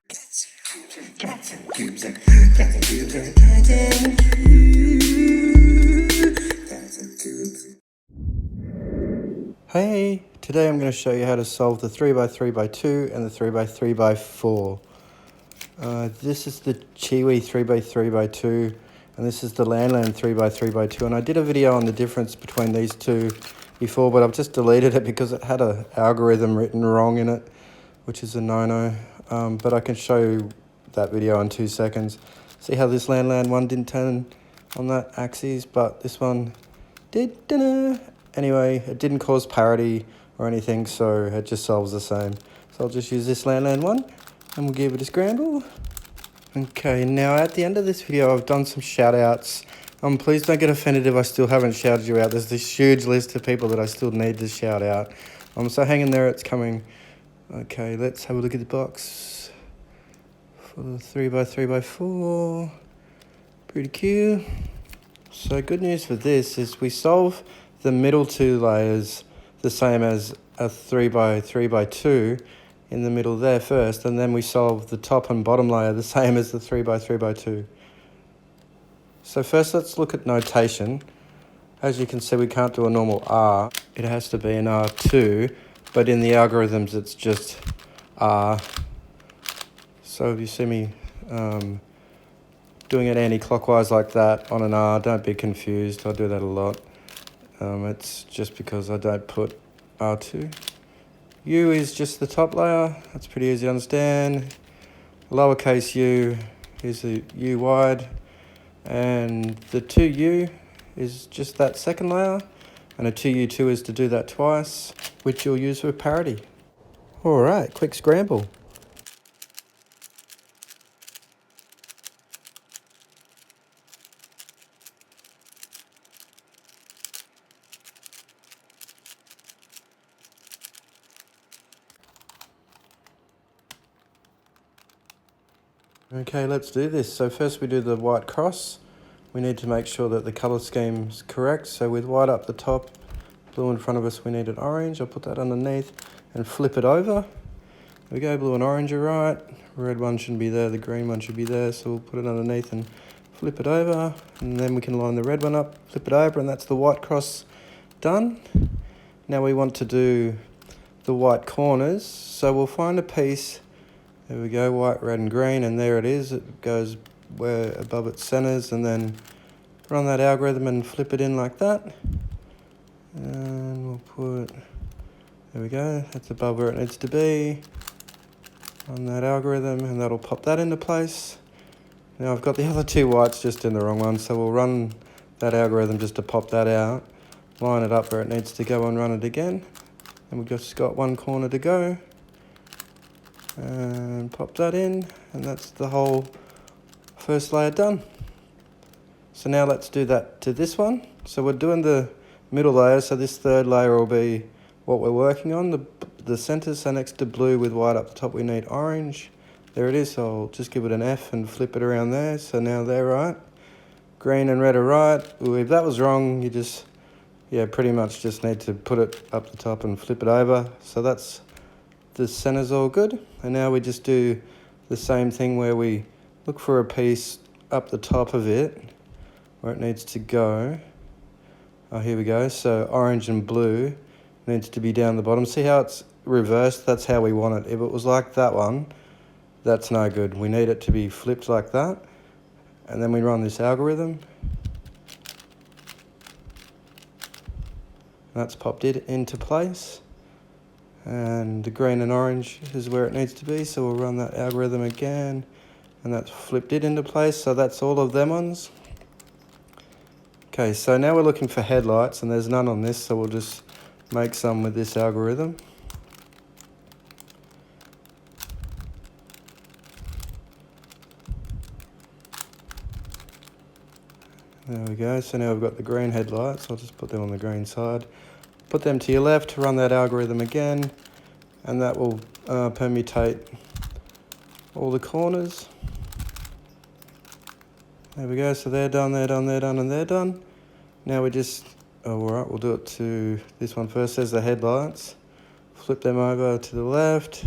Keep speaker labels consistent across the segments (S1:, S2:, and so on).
S1: Hey, today I'm going to show you how to solve the 3x3x2 and the 3x3x4. This is the Chiwi 3x3x2 and this is the Landland 3x3x2, and I did a video on the difference between these two before, but I've just deleted it because it had an algorithm written wrong in it, which is a no-no. But I can show you that video in 2 seconds. See how this Landland one didn't turn on that axis, but this one did. Anyway, it didn't cause parity or anything, so it just solves the same. So I'll just use this Landland one and we'll give it a scramble. Okay, now at the end of this video, I've done some shout outs. Please don't get offended if I still haven't shouted you out. There's this huge list of people that I still need to shout out. So hang in there, it's coming. Okay, let's have a look at the box for the 3x3x4. Pretty cute. So good news for this is we solve the middle two layers the same as a 3x3x2 in the middle there first, and then we solve the top and bottom layer the same as the 3x3x2. So first let's look at notation. As you can see, we can't do a normal R. It has to be an R2, but in the algorithms it's just R. So if you see me doing it anti-clockwise like that on an R, don't be confused. I do that a lot. It's just because I don't put R2. U is just the top layer. That's pretty easy to understand. Lowercase u is the U wide. And the 2U is just that second layer. And a 2U2 is to do that twice, which you'll use with parity. All right, quick scramble. Okay, let's do this. So first we do the white cross. We need to make sure that the color scheme's correct. So with white up the top, blue in front of us, we need an orange. I'll put that underneath and flip it over. There we go, blue and orange are right. Red one shouldn't be there, the green one should be there. So we'll put it underneath and flip it over. And then we can line the red one up, flip it over, and that's the white cross done. Now we want to do the white corners. So we'll find a piece. There we go, white, red and green, and there it is. It goes where above its centers, and then run that algorithm and flip it in like that. And we'll put, there we go, that's above where it needs to be. Run that algorithm and that'll pop that into place. Now I've got the other two whites just in the wrong one, so we'll run that algorithm just to pop that out. Line it up where it needs to go and run it again. And we've just got one corner to go. And pop that in, and that's the whole first layer done. So now let's do that to this one. So we're doing the middle layer, so this third layer will be what we're working on, the center. So next to blue with white up the top, we need orange. There it is, so I'll just give it an F and flip it around there. So now they're right. Green and red are right. Ooh, if that was wrong, you just, pretty much just need to put it up the top and flip it over. So that's, the center's all good. And now we just do the same thing where we look for a piece up the top of it where it needs to go. Oh, here we go. So orange and blue needs to be down the bottom. See how it's reversed? That's how we want it. If it was like that one, that's no good. We need it to be flipped like that. And then we run this algorithm. That's popped it into place. And the green and orange is where it needs to be, so we'll run that algorithm again, and that's flipped it into place. So that's all of them ones. Okay, so now we're looking for headlights, and there's none on this, so we'll just make some with this algorithm. There we go, so now we've got the green headlights. I'll just put them on the green side. Put them to your left, run that algorithm again, and that will permutate all the corners. There we go, so they're done, they're done, they're done, and they're done. Now we just, all right, we'll do it to this one first. There's the headlights. Flip them over to the left,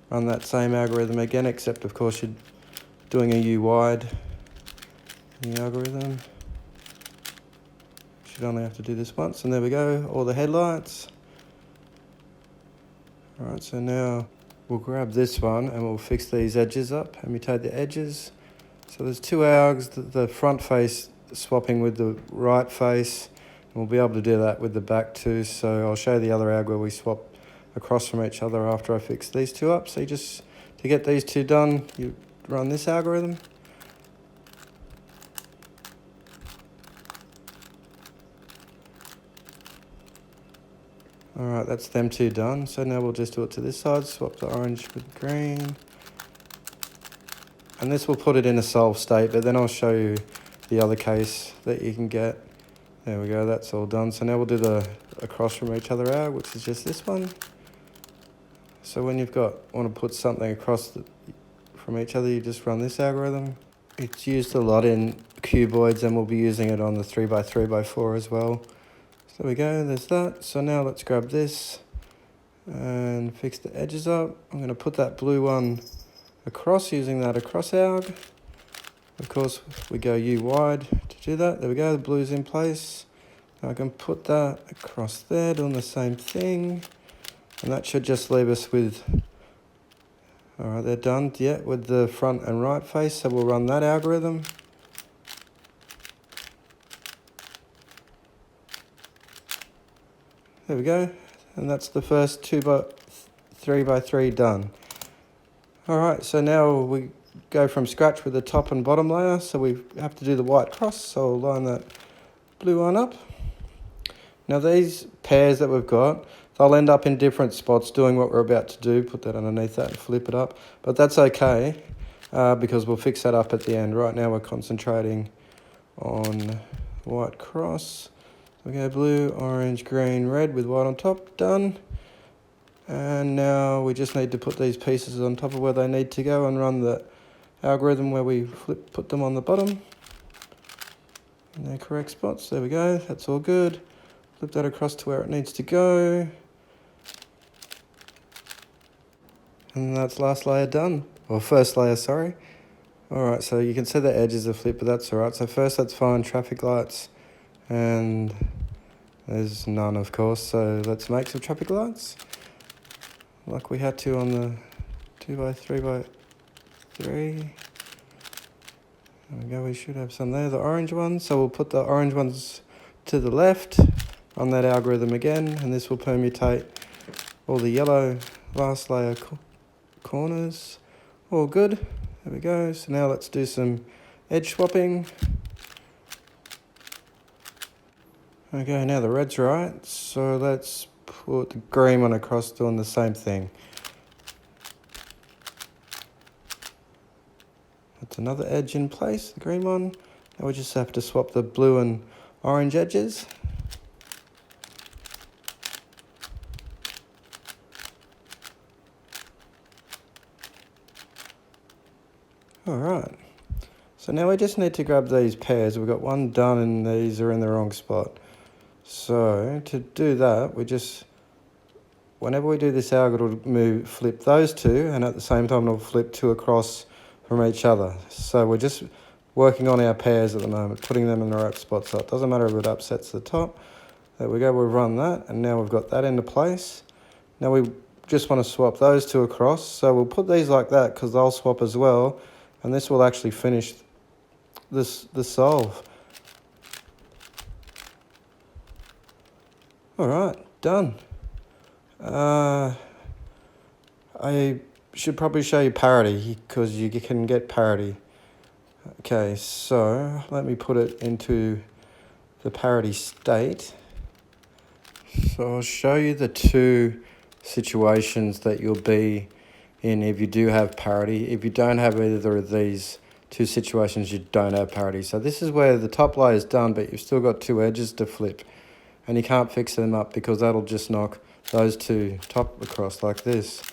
S1: run that same algorithm again, except of course you're doing a U wide in the algorithm. Should only have to do this once, and there we go, all the headlights. Alright, so now we'll grab this one and we'll fix these edges up, mutate the edges. So there's two algs, the front face swapping with the right face. We'll be able to do that with the back too, so I'll show you the other alg where we swap across from each other after I fix these two up. So you just, to get these two done, you run this algorithm. Alright, that's them two done. So now we'll just do it to this side, swap the orange with the green. And this will put it in a solve state, but then I'll show you the other case that you can get. There we go, that's all done. So now we'll do the across from each other out, which is just this one. So when you've want to put something across from each other, you just run this algorithm. It's used a lot in cuboids, and we'll be using it on the 3x3x4 as well. So there we go, there's that. So now let's grab this and fix the edges up. I'm going to put that blue one across using that across alg. Of course, we go U wide to do that. There we go, the blue's in place. Now I can put that across there, doing the same thing. And that should just leave us with, all right, they're done, yeah, with the front and right face. So we'll run that algorithm. There we go, and that's the first 3x3 done. All right, so now we go from scratch with the top and bottom layer. So we have to do the white cross, so I'll line that blue one up. Now these pairs that we've got, they'll end up in different spots doing what we're about to do. Put that underneath that and flip it up, but that's okay because we'll fix that up at the end. Right now we're concentrating on white cross. We go blue, orange, green, red with white on top, done. And now we just need to put these pieces on top of where they need to go and run the algorithm where we put them on the bottom in their correct spots. There we go, that's all good. Flip that across to where it needs to go. And that's last layer done, or first layer, sorry. All right, so you can see the edges are flipped, but that's all right. So first, that's fine, traffic lights, and there's none, of course. So let's make some traffic lights, like we had to on the 2x3x3. There we go, we should have some there, the orange ones. So we'll put the orange ones to the left on that algorithm again, and this will permutate all the yellow last layer corners. All good, there we go. So now let's do some edge swapping. Okay, now the red's right, so let's put the green one across doing the same thing. That's another edge in place, the green one. Now we just have to swap the blue and orange edges. All right, so now we just need to grab these pairs. We've got one done and these are in the wrong spot. So to do that, we just, whenever we do this alg, it'll flip those two, and at the same time it'll flip two across from each other. So we're just working on our pairs at the moment, putting them in the right spots. So it doesn't matter if it upsets the top. There we go, we've run that, and now we've got that into place. Now we just want to swap those two across. So we'll put these like that because they'll swap as well, and this will actually finish the solve. All right, done. I should probably show you parity because you can get parity. Okay, so let me put it into the parity state. So I'll show you the two situations that you'll be in if you do have parity. If you don't have either of these two situations, you don't have parity. So this is where the top layer is done, but you've still got two edges to flip. And you can't fix them up because that'll just knock those two top across like this.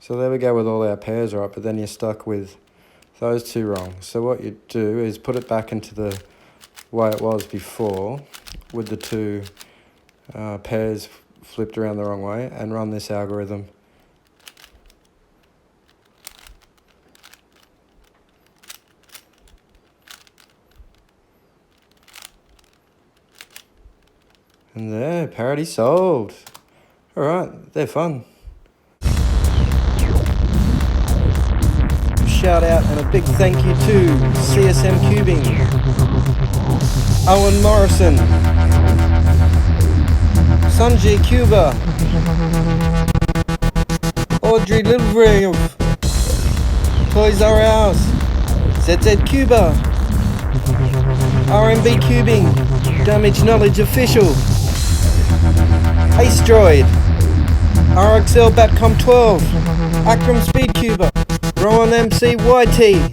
S1: So there we go with all our pairs right, but then you're stuck with those two wrong. So what you do is put it back into the way it was before with the two pairs flipped around the wrong way and run this algorithm And there, Parity solved. Alright, they're fun. Shout out and a big thank you to CSM Cubing, Owen Morrison, Sanjay Cuba, Audrey Littlegrave, Toys R Us, ZZ Cuba, RMB Cubing, Damage Knowledge Official, Ace Droid, RXL Batcom 12, Akram Speed Cuba, Rowan MC YT,